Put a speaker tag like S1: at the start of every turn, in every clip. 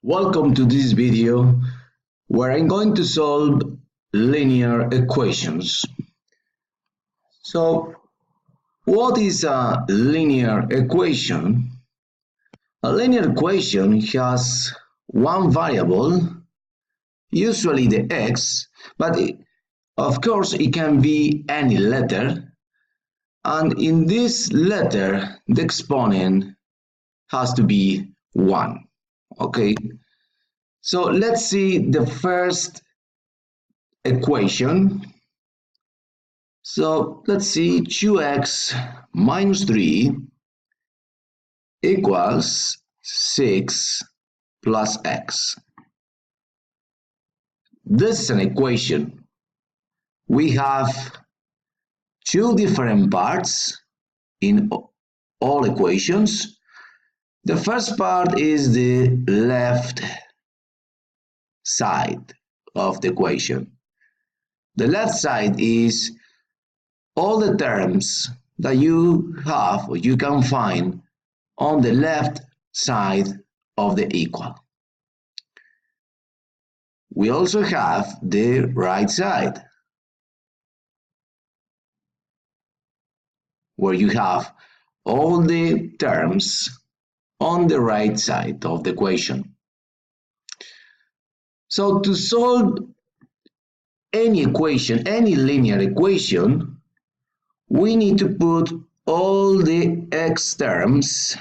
S1: Welcome to this video where I'm going to solve linear equations. So, what is a linear equation? A linear equation has one variable, usually the x, but of course it can be any letter, and in this letter the exponent has to be 1. Okay, so let's see the first equation. So let's see 2x minus 3 equals 6 plus x. This is an equation. We have two different parts in all equations. The first part is the left side of the equation. The left side is all the terms that you have or you can find on the left side of the equal. We also have the right side, where you have all the terms on the right side of the equation. So to solve any equation, any linear equation, we need to put all the x terms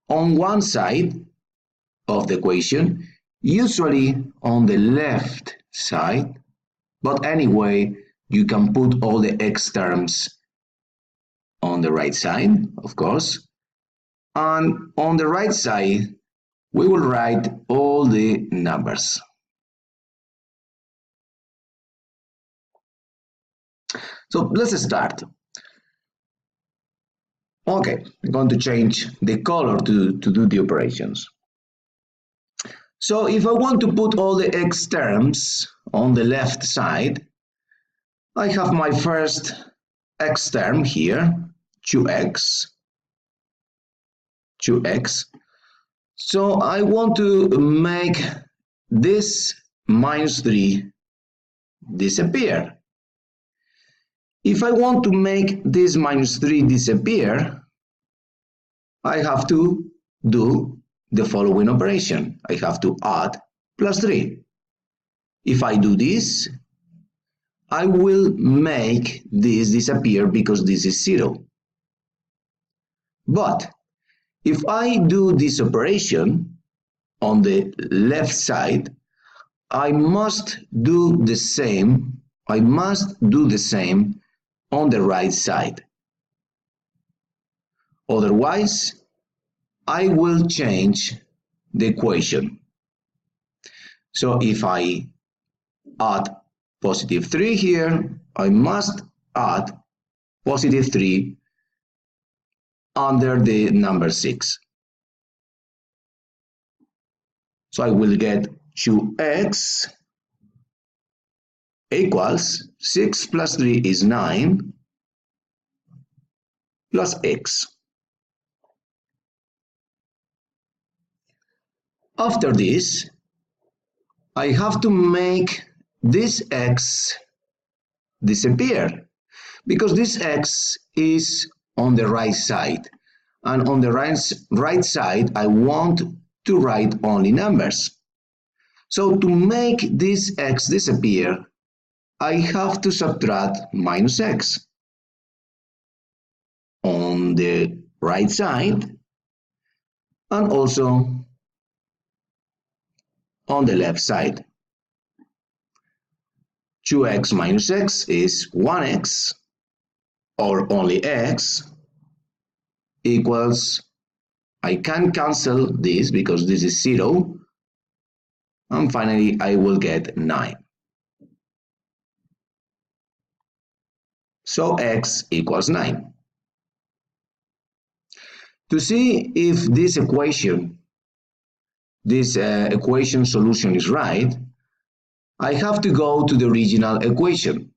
S1: on one side of the equation, usually on the left side, but anyway, you can put all the x terms on the right side, of course, and on the right side, we will write all the numbers. So let's start. Okay, I'm going to change the color to do the operations. So if I want to put all the x terms on the left side, I have my first x term here, 2x. So I want to make this minus 3 disappear. If I want to make this minus 3 disappear, I have to do the following operation. I have to add plus 3. If I do this, I will make this disappear because this is 0. But if I do this operation on the left side, I must do the same on the right side. Otherwise, I will change the equation. So if I add positive 3 here, I must add positive 3 under the number 6. So I will get 2x equals 6 plus 3 is 9 plus x. After this, I have to make this x disappear because this x is on the right side, and on the right side I want to write only numbers. So to make this x disappear, I have to subtract minus x on the right side and also on the left side. 2x minus x is 1x, or only x, equals, I can cancel this because this is 0, and finally I will get 9. So x equals 9. To see if this equation solution is right, I have to go to the original equation.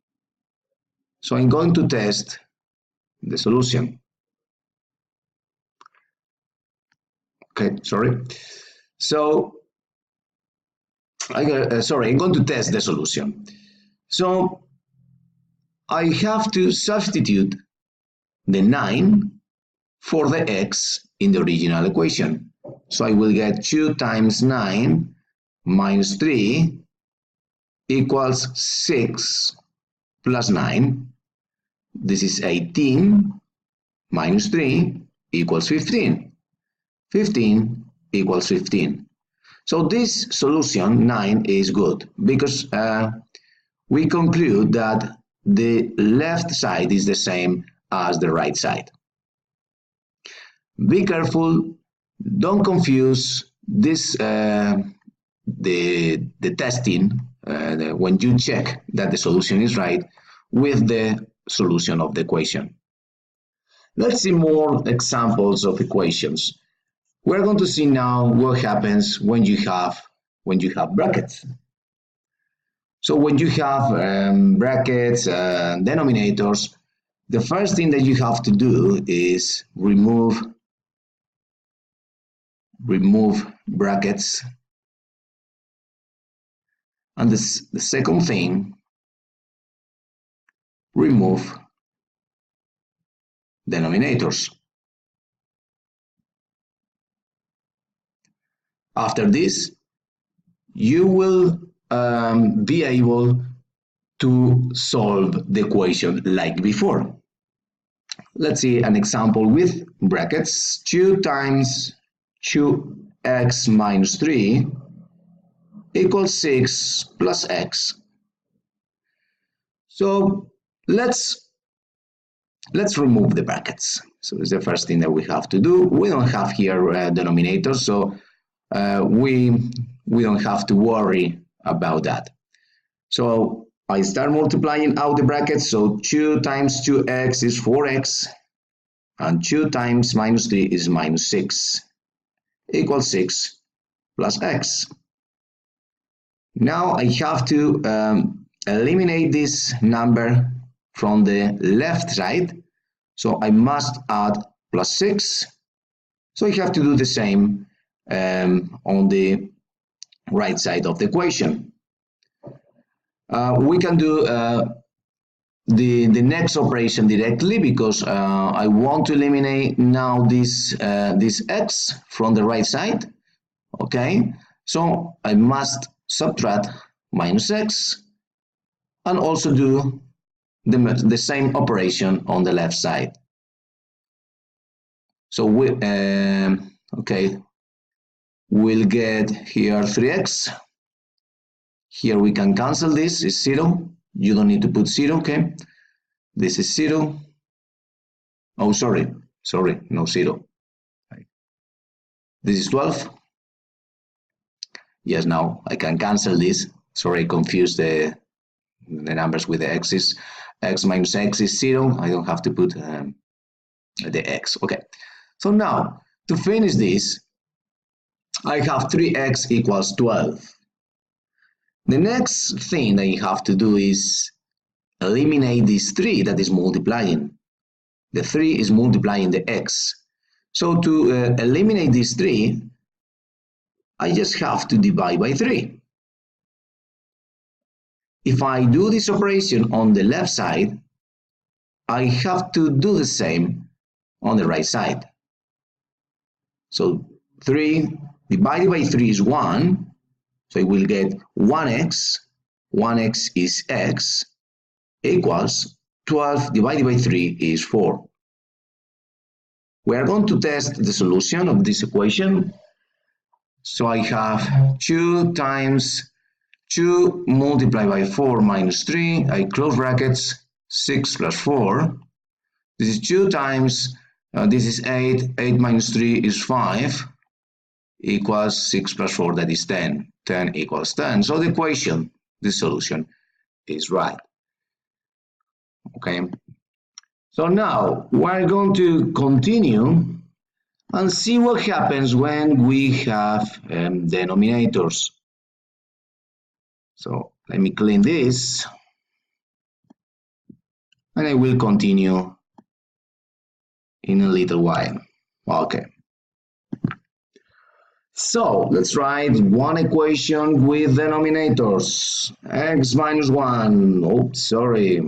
S1: So I'm going to test the solution. Okay, sorry. So I'm going to test the solution. So I have to substitute the 9 for the x in the original equation. So I will get 2 times 9 minus 3 equals 6 plus 9. This is 18 minus 3 equals 15. 15 equals 15. So this solution 9 is good because we conclude that the left side is the same as the right side. Be careful, don't confuse this the testing when you check that the solution is right with the solution of the equation. Let's see more examples of equations. We're going to see now what happens when you have brackets. So when you have brackets and denominators, the first thing that you have to do is remove brackets. And the second thing, remove denominators. After this, you will be able to solve the equation like before. Let's see an example with brackets. 2 times 2x minus 3 equals 6 plus x. So let's remove the brackets. So it's the first thing that we have to do. We don't have here denominators, so we don't have to worry about that. So I start multiplying out the brackets. So 2 times 2x is 4x, and 2 times minus 3 is minus 6, equals 6 plus x. Now I have to eliminate this number from the left side, so I must add plus 6. So I have to do the same on the right side of the equation. We can do the next operation directly because I want to eliminate now this x from the right side. Okay, so I must subtract minus x and also do the same operation on the left side. So we okay, we'll get here 3x. Here we can cancel this, is 0. You don't need to put 0, okay? This is 0. Oh, sorry, no 0. This is 12. Yes, now I can cancel this. Sorry, I confused the numbers with the x's. X minus x is 0. I don't have to put the x. Okay, so now to finish this, I have 3x equals 12. The next thing that you have to do is eliminate this 3 that is multiplying. The 3 is multiplying the x. So to eliminate this 3, I just have to divide by 3. If I do this operation on the left side, I have to do the same on the right side. So 3 divided by 3 is 1. So I will get 1x. 1x is x equals 12 divided by 3 is 4. We are going to test the solution of this equation. So I have 2 times 2 multiplied by 4 minus 3. I close brackets, 6 plus 4. This is 2 times, this is 8. 8 minus 3 is 5. Equals 6 plus 4, that is 10. 10 equals 10. So the equation, the solution, is right. Okay. So now we're going to continue and see what happens when we have denominators. So let me clean this, and I will continue in a little while. Okay. So let's write one equation with denominators. X minus 1, oops, sorry.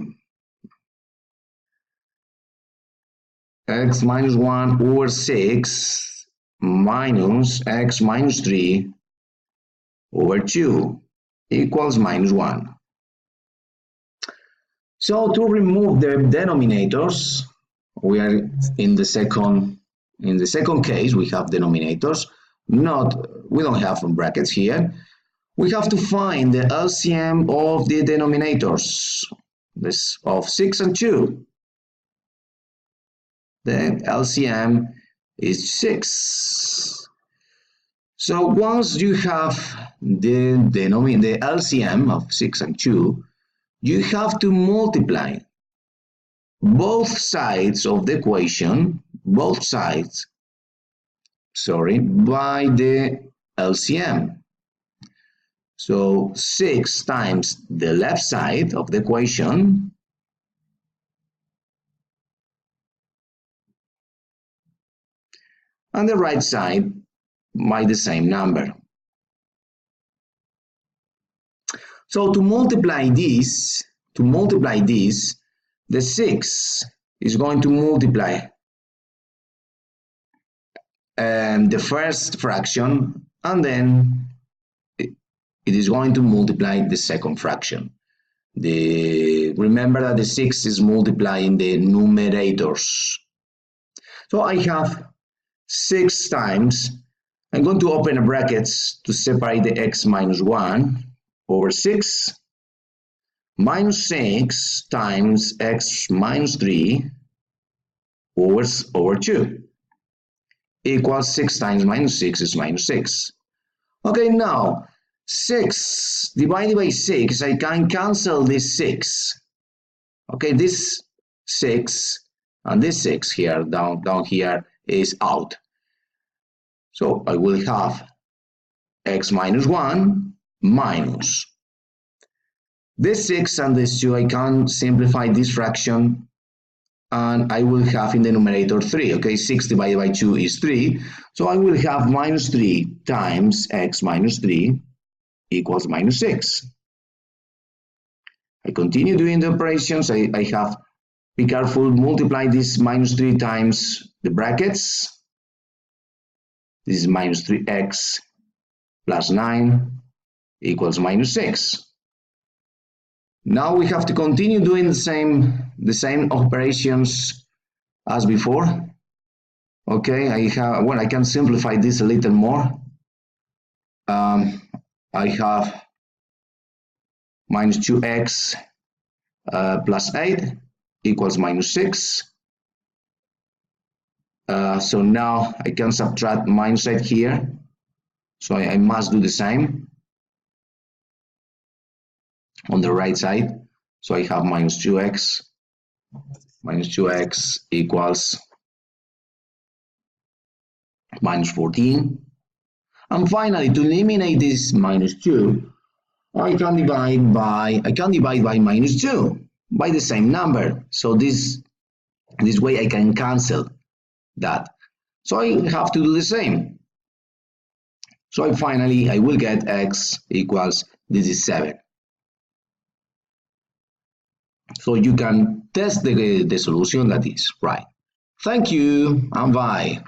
S1: X minus 1 over 6 minus x minus 3 over 2 equals minus 1. So to remove the denominators, we are in the second case, we have denominators. We don't have brackets here. We have to find the LCM of the denominators, this of 6 and 2. The LCM is 6. So once you have the LCM of 6 and 2, you have to multiply both sides of the equation, by the LCM. So 6 times the left side of the equation and the right side by the same number. So to multiply this, the 6 is going to multiply the first fraction, and then it is going to multiply the second fraction. Remember that the 6 is multiplying the numerators. So I have 6 times, I'm going to open a brackets to separate the x minus 1 over 6 minus 6 times x minus 3 over 2 equals 6 times minus 6 is minus 6. Okay, now 6 divided by 6, I can cancel this 6. Okay, this 6 and this 6 here, down here is out. So I will have x minus 1 minus this 6 and this 2. I can simplify this fraction and I will have in the numerator 3. Okay, 6 divided by 2 is 3. So I will have minus 3 times x minus 3 equals minus 6. I continue doing the operations. I have, be careful, multiply this minus 3 times the brackets. This is minus 3x plus 9 equals minus 6. Now we have to continue doing the same operations as before. Okay, I can simplify this a little more. I have minus 2x plus 8 equals minus 6. So now I can subtract minus 8 here. So I must do the same on the right side. So I have minus 2x equals minus 14. And finally, to eliminate this minus 2, I can divide by minus 2 by the same number. So this way I can cancel that. So I have to do the same. So finally I will get x equals, this is 7. So you can test the solution that is right. Thank you and bye.